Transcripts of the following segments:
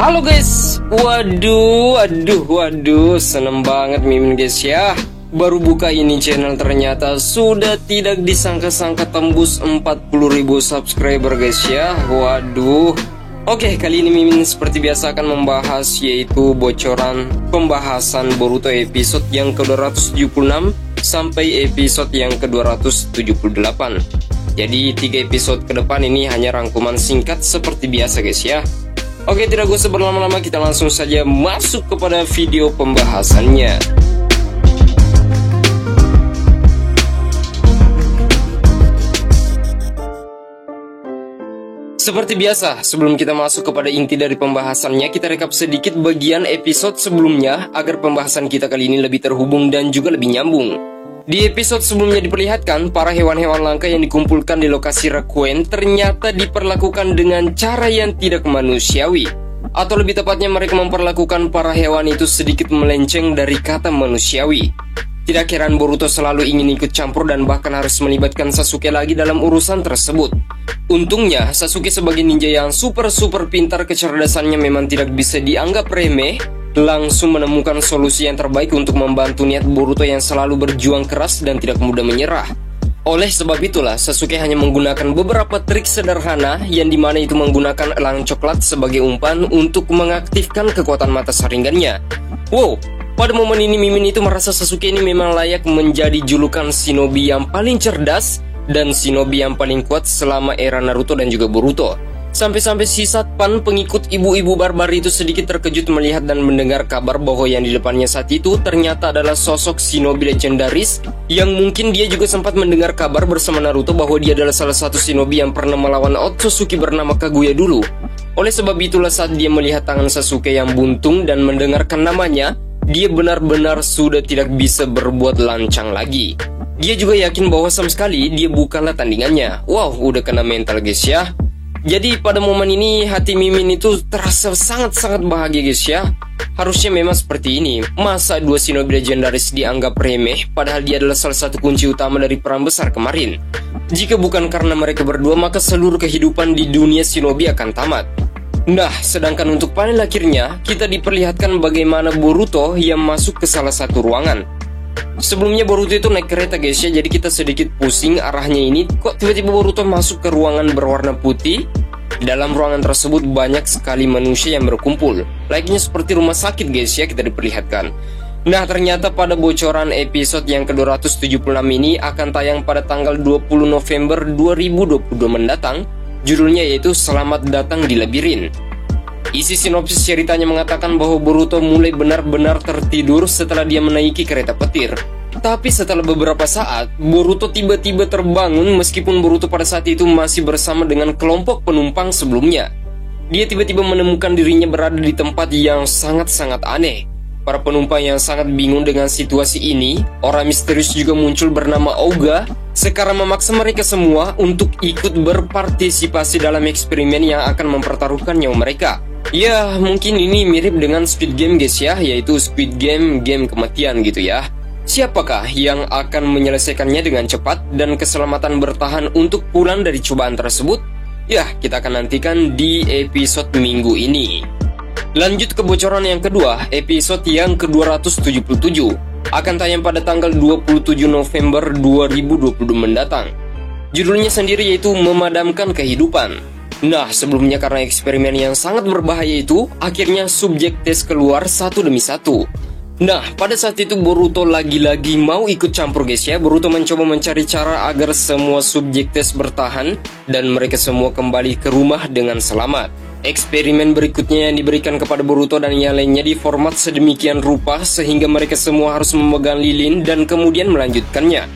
Halo guys, waduh, seneng banget Mimin guys ya. Baru buka ini channel ternyata sudah tidak disangka-sangka tembus 40.000 subscriber guys ya. Waduh. Oke, kali ini Mimin seperti biasa akan membahas yaitu bocoran pembahasan Boruto episode yang ke-276 sampai episode yang ke-278. Jadi 3 episode ke depan ini hanya rangkuman singkat seperti biasa guys ya. Oke, tidak usah berlama-lama, kita langsung saja masuk kepada video pembahasannya. Seperti biasa, sebelum kita masuk kepada inti dari pembahasannya, kita rekap sedikit bagian episode sebelumnya agar pembahasan kita kali ini lebih terhubung dan juga lebih nyambung. Di episode sebelumnya diperlihatkan para hewan-hewan langka yang dikumpulkan di lokasi Rakuen ternyata diperlakukan dengan cara yang tidak manusiawi. Atau lebih tepatnya mereka memperlakukan para hewan itu sedikit melenceng dari kata manusiawi. Tidak heran Boruto selalu ingin ikut campur dan bahkan harus melibatkan Sasuke lagi dalam urusan tersebut. Untungnya Sasuke sebagai ninja yang super pintar, kecerdasannya memang tidak bisa dianggap remeh, langsung menemukan solusi yang terbaik untuk membantu niat Boruto yang selalu berjuang keras dan tidak mudah menyerah. Oleh sebab itulah Sasuke hanya menggunakan beberapa trik sederhana yang dimana itu menggunakan elang coklat sebagai umpan untuk mengaktifkan kekuatan mata saringannya. Wow, pada momen ini Mimin itu merasa Sasuke ini memang layak menjadi julukan shinobi yang paling cerdas dan shinobi yang paling kuat selama era Naruto dan juga Boruto. Sampai-sampai si Satpan pengikut ibu-ibu barbar itu sedikit terkejut melihat dan mendengar kabar bahwa yang di depannya saat itu ternyata adalah sosok shinobi legendaris yang mungkin dia juga sempat mendengar kabar bersama Naruto bahwa dia adalah salah satu shinobi yang pernah melawan Otsutsuki bernama Kaguya dulu. Oleh sebab itulah saat dia melihat tangan Sasuke yang buntung dan mendengarkan namanya, dia benar-benar sudah tidak bisa berbuat lancang lagi. Dia juga yakin bahwa sama sekali dia bukanlah tandingannya. Wow, udah kena mental guys ya. Jadi pada momen ini hati Mimin itu terasa sangat-sangat bahagia guys ya. Harusnya memang seperti ini. Masa dua shinobi legendaris dianggap remeh padahal dia adalah salah satu kunci utama dari perang besar kemarin. Jika bukan karena mereka berdua maka seluruh kehidupan di dunia shinobi akan tamat. Nah, sedangkan untuk panel akhirnya kita diperlihatkan bagaimana Boruto yang masuk ke salah satu ruangan. Sebelumnya Boruto itu naik kereta guys ya, jadi kita sedikit pusing arahnya ini. Kok tiba-tiba Boruto masuk ke ruangan berwarna putih? Dalam ruangan tersebut banyak sekali manusia yang berkumpul, layaknya seperti rumah sakit guys ya, kita diperlihatkan. Nah, ternyata pada bocoran episode yang ke-276 ini akan tayang pada tanggal 20 November 2022 mendatang. Judulnya yaitu Selamat Datang di Labirin. Isi sinopsis ceritanya mengatakan bahwa Boruto mulai benar-benar tertidur setelah dia menaiki kereta petir. Tapi setelah beberapa saat, Boruto tiba-tiba terbangun meskipun Boruto pada saat itu masih bersama dengan kelompok penumpang sebelumnya. Dia tiba-tiba menemukan dirinya berada di tempat yang sangat-sangat aneh. Para penumpang yang sangat bingung dengan situasi ini, orang misterius juga muncul bernama Ouga, sekarang memaksa mereka semua untuk ikut berpartisipasi dalam eksperimen yang akan mempertaruhkan nyawa mereka. Ya, mungkin ini mirip dengan Squid Game guys ya, yaitu Squid Game, game kematian gitu ya. Siapakah yang akan menyelesaikannya dengan cepat dan keselamatan bertahan untuk pulang dari cobaan tersebut? Ya, kita akan nantikan di episode minggu ini. Lanjut ke bocoran yang kedua, episode yang ke-277 akan tayang pada tanggal 27 November 2022 mendatang. Judulnya sendiri yaitu Memadamkan Kehidupan. Nah, sebelumnya karena eksperimen yang sangat berbahaya itu, akhirnya subjek tes keluar satu demi satu. Nah, pada saat itu Boruto lagi-lagi mau ikut campur guys ya. Boruto mencoba mencari cara agar semua subjek tes bertahan dan mereka semua kembali ke rumah dengan selamat. Eksperimen berikutnya yang diberikan kepada Boruto dan yang lainnya di format sedemikian rupa sehingga mereka semua harus memegang lilin dan kemudian melanjutkannya.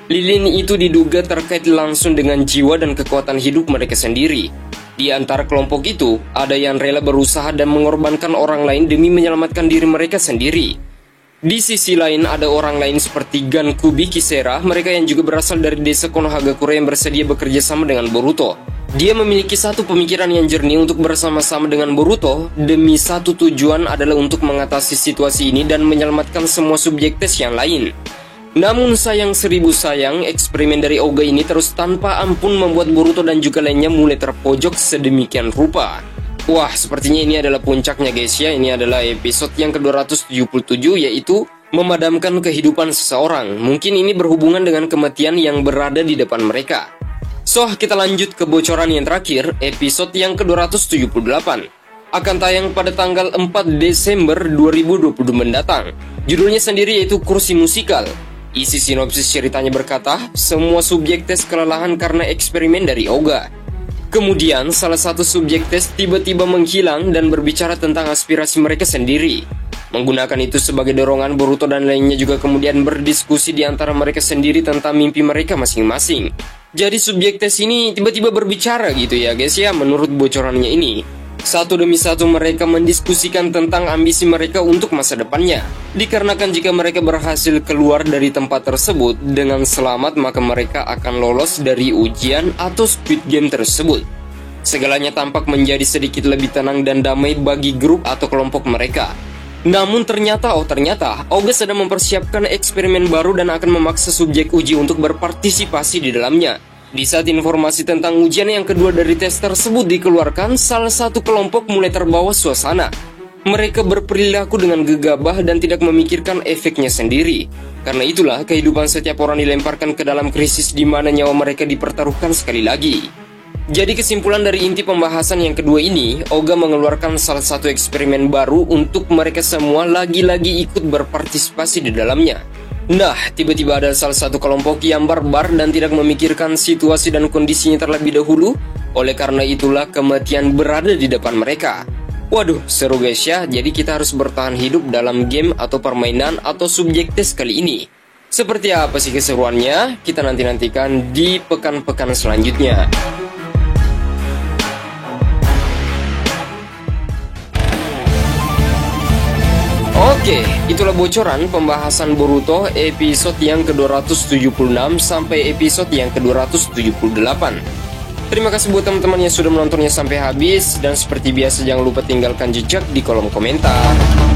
Lilin itu diduga terkait langsung dengan jiwa dan kekuatan hidup mereka sendiri. Di antara kelompok itu, ada yang rela berusaha dan mengorbankan orang lain demi menyelamatkan diri mereka sendiri. Di sisi lain, ada orang lain seperti Gankubi Kisera, mereka yang juga berasal dari desa Konohagakure yang bersedia bekerja sama dengan Boruto. Dia memiliki satu pemikiran yang jernih untuk bersama-sama dengan Boruto, demi satu tujuan adalah untuk mengatasi situasi ini dan menyelamatkan semua subjek tes yang lain. Namun sayang seribu sayang, eksperimen dari Ouga ini terus tanpa ampun membuat Boruto dan juga lainnya mulai terpojok sedemikian rupa. Wah, sepertinya ini adalah puncaknya guys ya. Ini adalah episode yang ke-277, yaitu memadamkan kehidupan seseorang. Mungkin ini berhubungan dengan kematian yang berada di depan mereka. So, kita lanjut ke bocoran yang terakhir, episode yang ke-278. Akan tayang pada tanggal 4 Desember 2022 mendatang. Judulnya sendiri yaitu Kursi Musikal. Isi sinopsis ceritanya berkata, semua subjek tes kelelahan karena eksperimen dari Oga. Kemudian, salah satu subjek tes tiba-tiba menghilang dan berbicara tentang aspirasi mereka sendiri. Menggunakan itu sebagai dorongan, Boruto dan lainnya juga kemudian berdiskusi di antara mereka sendiri tentang mimpi mereka masing-masing. Jadi subjek tes ini tiba-tiba berbicara gitu ya guys ya, menurut bocorannya ini. Satu demi satu mereka mendiskusikan tentang ambisi mereka untuk masa depannya. Dikarenakan jika mereka berhasil keluar dari tempat tersebut dengan selamat, maka mereka akan lolos dari ujian atau Squid Game tersebut. Segalanya tampak menjadi sedikit lebih tenang dan damai bagi grup atau kelompok mereka. Namun ternyata Oga sedang mempersiapkan eksperimen baru dan akan memaksa subjek uji untuk berpartisipasi di dalamnya. Di saat informasi tentang ujian yang kedua dari tes tersebut dikeluarkan, salah satu kelompok mulai terbawa suasana. Mereka berperilaku dengan gegabah dan tidak memikirkan efeknya sendiri. Karena itulah kehidupan setiap orang dilemparkan ke dalam krisis di mana nyawa mereka dipertaruhkan sekali lagi. Jadi kesimpulan dari inti pembahasan yang kedua ini, Oga mengeluarkan salah satu eksperimen baru untuk mereka semua lagi-lagi ikut berpartisipasi di dalamnya. Nah, tiba-tiba ada salah satu kelompok yang barbar dan tidak memikirkan situasi dan kondisinya terlebih dahulu. Oleh karena itulah kematian berada di depan mereka. Waduh, seru guys ya. Jadi kita harus bertahan hidup dalam game atau permainan atau subjek tes kali ini. Seperti apa sih keseruannya? Kita nantikan di pekan-pekan selanjutnya. Oke, itulah bocoran pembahasan Boruto episode yang ke-276 sampai episode yang ke-278. Terima kasih buat teman-teman yang sudah menontonnya sampai habis, dan seperti biasa jangan lupa tinggalkan jejak di kolom komentar.